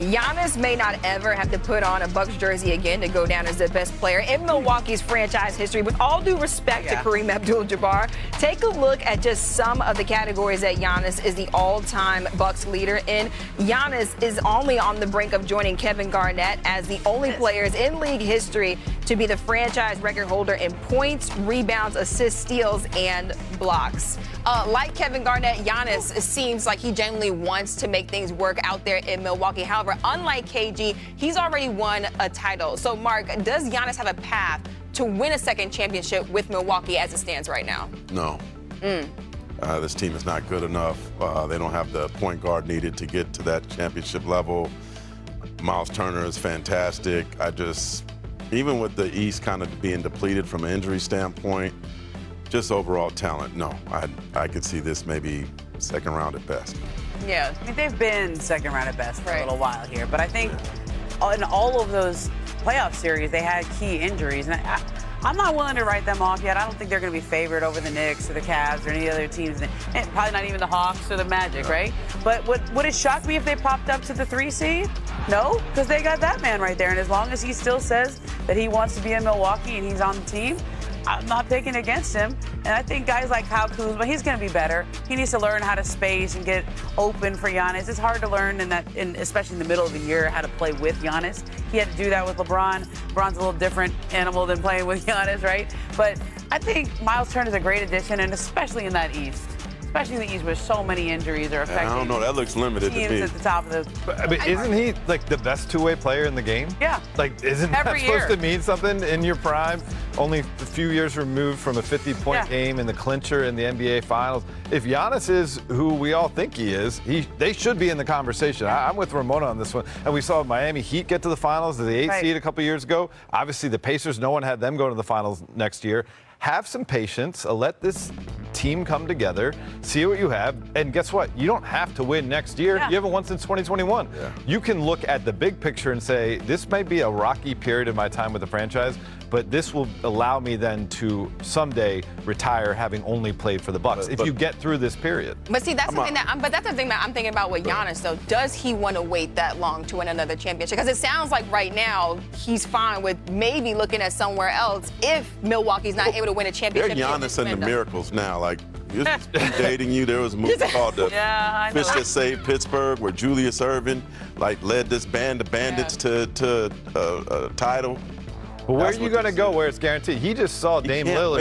Giannis may not ever have to put on a Bucks jersey again to go down as the best player in Milwaukee's franchise history. With all due respect to Kareem Abdul-Jabbar, take a look at just some of the categories that Giannis is the all-time Bucks leader in. Giannis is only on the brink of joining Kevin Garnett as the only players in league history to be the franchise record holder in points, rebounds, assists, steals, and blocks. Like Kevin Garnett, Giannis seems like he genuinely wants to make things work out there in Milwaukee. However, unlike KG, he's already won a title. So, Mark, does Giannis have a path to win a second championship with Milwaukee as it stands right now? No. This team is not good enough. They don't have the point guard needed to get to that championship level. Miles Turner is fantastic. Even with the East kind of being depleted from an injury standpoint, just overall talent, no. I could see this maybe second round at best. Yeah, I mean, they've been second round at best for a little while here. But I think in all of those playoff series, they had key injuries. And I'm not willing to write them off yet. I don't think they're going to be favored over the Knicks or the Cavs or any other teams. And probably not even the Hawks or the Magic, right? But would it shock me if they popped up to the 3 seed? No, because they got that man right there. And as long as he still says that he wants to be in Milwaukee and he's on the team, I'm not picking against him. And I think guys like Kyle Kuzma, he's going to be better. He needs to learn how to space and get open for Giannis. It's hard to learn especially in the middle of the year, how to play with Giannis. He had to do that with LeBron. LeBron's a little different animal than playing with Giannis, right? But I think Miles Turner is a great addition, and especially in that East. Especially in the East where so many injuries are affecting. I don't know. That looks limited to me. At the top of the. I mean, isn't he like the best two-way player in the game? Yeah. Like, isn't that supposed to mean something in your prime? Only a few years removed from a 50-point game in the clincher in the NBA Finals. If Giannis is who we all think he is, they should be in the conversation. I'm with Ramona on this one. And we saw Miami Heat get to the finals, the 8th seed a couple years ago. Obviously, the Pacers, no one had them go to the finals next year. Have some patience. Let this team come together, see what you have, and guess what? You don't have to win next year. You haven't won since 2021. You can look at the big picture and say, this might be a rocky period of my time with the franchise, but this will allow me then to someday retire having only played for the Bucks if you get through this period. But see, that's something that's the thing that I'm thinking about with Giannis, though. Does he want to wait that long to win another championship? Because it sounds like right now he's fine with maybe looking at somewhere else if Milwaukee's not able to win a championship. They're Giannis and the miracles now. Like, dating you, there was a movie called The Fish That Saved Pittsburgh where Julius Erving led this band of bandits to a title. But where are you going to go where it's guaranteed? He just saw Dame Lillard.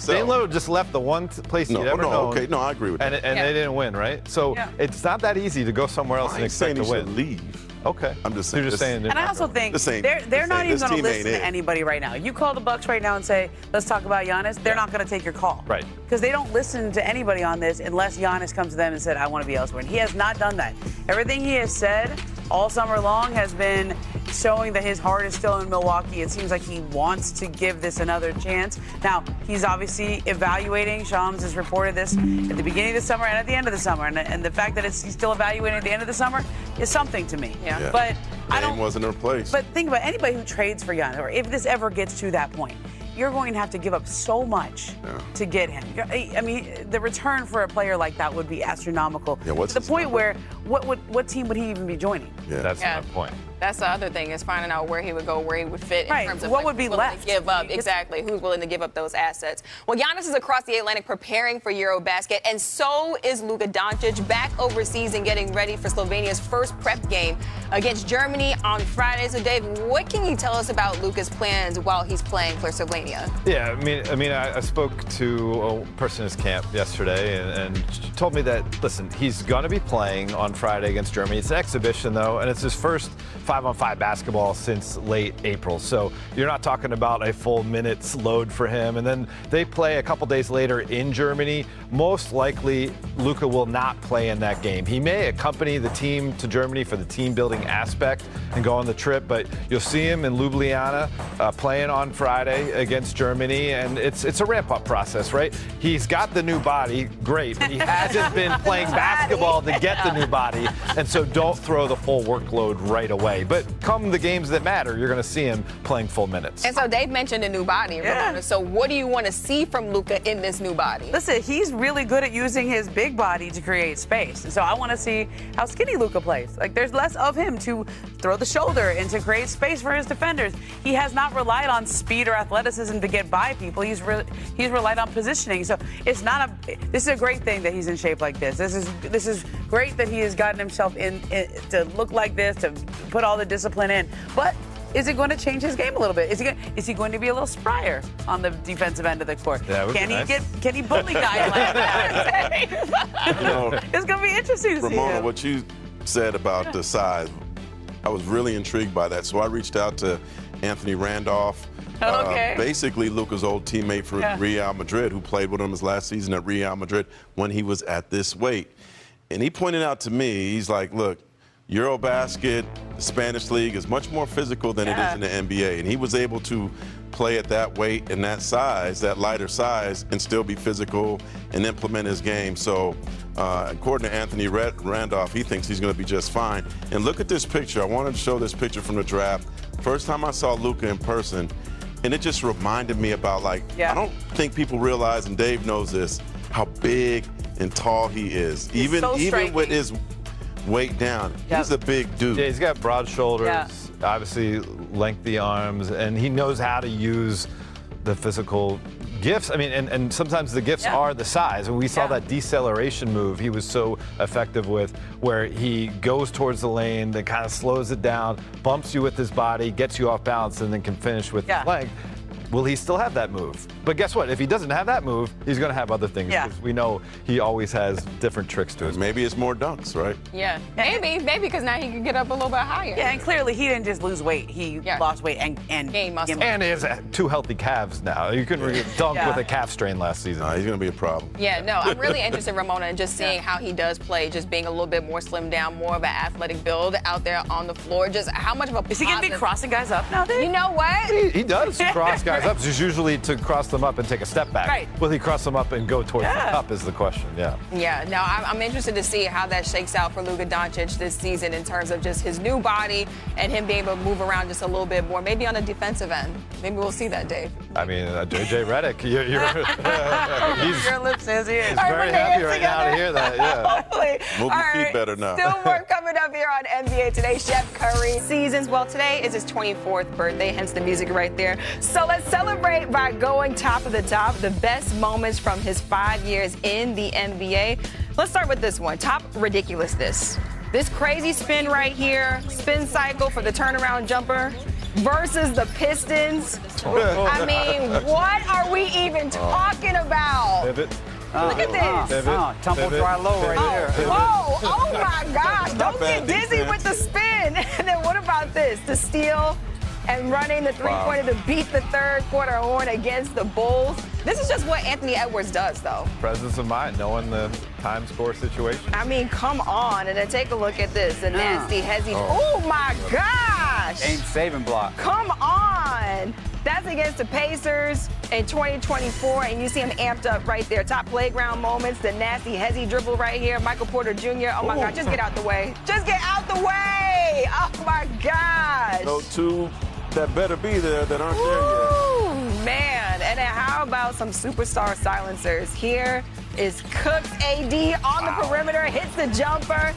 Dame Lillard just left the one place he'd ever known. Okay, no, I agree with that. And they didn't win, right? So it's not that easy to go somewhere else and expect to win. Leave. Okay. I'm just saying. You're just saying. And I also think they're not even going to listen to anybody right now. You call the Bucks right now and say, let's talk about Giannis, they're not going to take your call. Right. Because they don't listen to anybody on this unless Giannis comes to them and said, I want to be elsewhere. And he has not done that. Everything he has said all summer long has been showing that his heart is still in Milwaukee. It seems like he wants to give this another chance. Now, he's obviously evaluating. Shams has reported this at the beginning of the summer and at the end of the summer. And the fact that he's still evaluating at the end of the summer is something to me. Yeah. But Dame wasn't replaced. But think about anybody who trades for Giannis, or if this ever gets to that point, you're going to have to give up so much to get him. I mean, the return for a player like that would be astronomical. To the point where what team would he even be joining? That's my point. That's the other thing, is finding out where he would go, where he would fit in terms of what would be left to give up. Exactly, who's willing to give up those assets. Well, Giannis is across the Atlantic preparing for EuroBasket, and so is Luka Doncic, back overseas and getting ready for Slovenia's first prep game against Germany on Friday. So, Dave, what can you tell us about Luka's plans while he's playing for Slovenia? Yeah, I mean, I spoke to a person in his camp yesterday, and she told me that, listen, he's going to be playing on Friday against Germany. It's an exhibition, though, and it's his first 5-on-5 basketball since late April. So you're not talking about a full minutes load for him. And then they play a couple days later in Germany. Most likely, Luka will not play in that game. He may accompany the team to Germany for the team building aspect and go on the trip, but you'll see him in Ljubljana playing on Friday against Germany. And it's a ramp-up process, right? He's got the new body, great, but he hasn't been playing basketball to get the new body. body, and so don't throw the full workload right away. But come the games that matter, you're going to see him playing full minutes. And so Dave mentioned a new body, Ramona. So what do you want to see from Luka in this new body? Listen, he's really good at using his big body to create space. And so I want to see how skinny Luka plays. Like, there's less of him to throw the shoulder and to create space for his defenders. He has not relied on speed or athleticism to get by people. He's relied on positioning. So this is a great thing that he's in shape like this. This is great that he has gotten himself in to look like this, to put all the discipline in. But is it going to change his game a little bit? Is he going to be a little sprier on the defensive end of the court? Yeah, Can he bully guys like that? It's going to be interesting to see Ramona, him. what you said about the size, I was really intrigued by that. So I reached out to Anthony Randolph, basically Luka's old teammate for Real Madrid, who played with him his last season at Real Madrid when he was at this weight. And he pointed out to me, he's like, look, EuroBasket, the Spanish league is much more physical than it is in the NBA. And he was able to play at that weight and that size, that lighter size, and still be physical and implement his game. So according to Anthony Randolph, he thinks he's going to be just fine. And look at this picture. I wanted to show this picture from the draft. First time I saw Luka in person, and it just reminded me about, like, I don't think people realize, and Dave knows this, how big and tall he is. Even with his weight down, he's a big dude. Yeah, he's got broad shoulders, obviously lengthy arms, and he knows how to use the physical gifts. I mean, and sometimes the gifts are the size. And we saw that deceleration move he was so effective with, where he goes towards the lane, then kind of slows it down, bumps you with his body, gets you off balance, and then can finish with his leg. Will he still have that move? But guess what? If he doesn't have that move, he's going to have other things. Because we know he always has different tricks to his. Maybe it's more dunks, right? Yeah, maybe, because now he can get up a little bit higher. Yeah, and clearly he didn't just lose weight. He lost weight and gained muscle. And he has 2 healthy calves now. You couldn't dunk with a calf strain last season. He's going to be a problem. Yeah, no, I'm really interested, Ramona, in just seeing how he does play, just being a little bit more slimmed down, more of an athletic build out there on the floor. Just how much of a Is he going to be crossing guys up now, Dave? You know what? He does cross guys up. It's usually to cross them up and take a step back. Right. Will he cross them up and go towards the cup is the question, Yeah, no, I'm interested to see how that shakes out for Luka Doncic this season in terms of just his new body and him being able to move around just a little bit more, maybe on the defensive end. Maybe we'll see that, Dave. I mean, JJ Redick, Your lip says he is. He's very happy right now to hear that, Hopefully. Move your feet better now. Still more coming up here on NBA Today. Chef Curry seasons. Well, today is his 24th birthday, hence the music right there. So let's celebrate by going top of the top, the best moments from his 5 years in the NBA. Let's start with this one. Top ridiculousness. This crazy spin right here, spin cycle for the turnaround jumper versus the Pistons. I mean, what are we even talking about? Pivot. Look at this. Tumble dry low right there. Whoa, oh my gosh. Don't get dizzy with the spin. And then what about this? The steal and running the three-pointer to beat the third quarter horn against the Bulls. This is just what Anthony Edwards does, though. Presence of mind, knowing the time score situation. I mean, come on. And then take a look at this. The nasty, hezzy. Oh, my gosh. Game saving block. Come on. That's against the Pacers in 2024, and you see him amped up right there. Top playground moments, the nasty, hezzy dribble right here. Michael Porter Jr. Oh, my God, just get out the way. Just get out the way. Oh, my gosh. No two that better be there that aren't there yet. Ooh, man. And then how about some superstar silencers? Here is Cook's AD on the perimeter, hits the jumper.